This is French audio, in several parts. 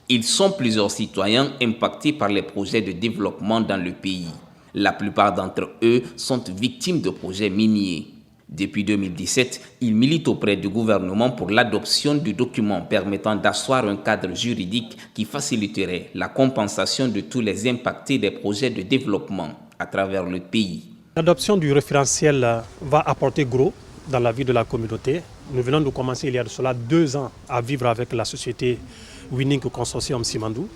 Ils sont plusieurs citoyens impactés par les projets de développement dans le pays. La plupart d'entre eux sont victimes de projets miniers. Depuis 2017, ils militent auprès du gouvernement pour l'adoption du document permettant d'asseoir un cadre juridique qui faciliterait la compensation de tous les impactés des projets de développement à travers le pays. L'adoption du référentiel va apporter gros dans la vie de la communauté. Nous venons de commencer il y a de cela 2 ans à vivre avec la société Winning Consortium Simandou.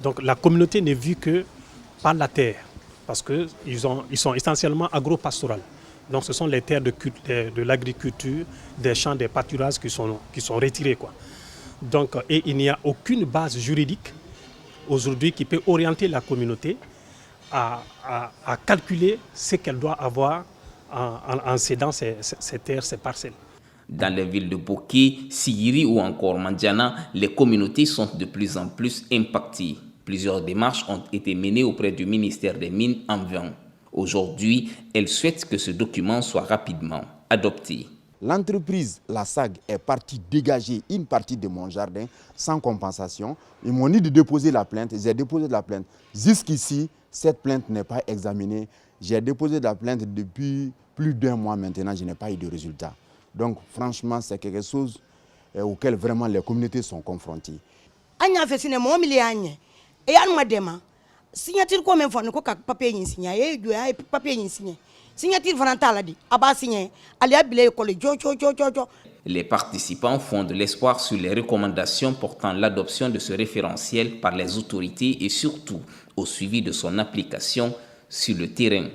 Donc la communauté n'est vue que par la terre parce qu'ils sont essentiellement agro-pastorales. Donc ce sont les terres de l'agriculture, des champs, des pâturages qui sont retirés, quoi. Donc, et il n'y a aucune base juridique aujourd'hui qui peut orienter la communauté à calculer ce qu'elle doit avoir en cédant ces terres, ces parcelles. Dans les villes de Boké, Sigiri ou encore Mandiana, les communautés sont de plus en plus impactées. Plusieurs démarches ont été menées auprès du ministère des Mines en vain. Aujourd'hui, elle souhaite que ce document soit rapidement adopté. L'entreprise, la SAG, est partie dégager une partie de mon jardin sans compensation. Ils m'ont dit de déposer la plainte. J'ai déposé la plainte. Jusqu'ici, cette plainte n'est pas examinée. J'ai déposé la plainte depuis plus d'1 mois maintenant. Je n'ai pas eu de résultat. Donc, franchement, c'est quelque chose auquel vraiment les communautés sont confrontées. Signature ko men fon ko ka papier yin signa e do ay papier yin signé signature fana la di aba signé ali abile ko le jo. Les participants font de l'espoir sur les recommandations portant l'adoption de ce référentiel par les autorités et surtout au suivi de son application sur le terrain.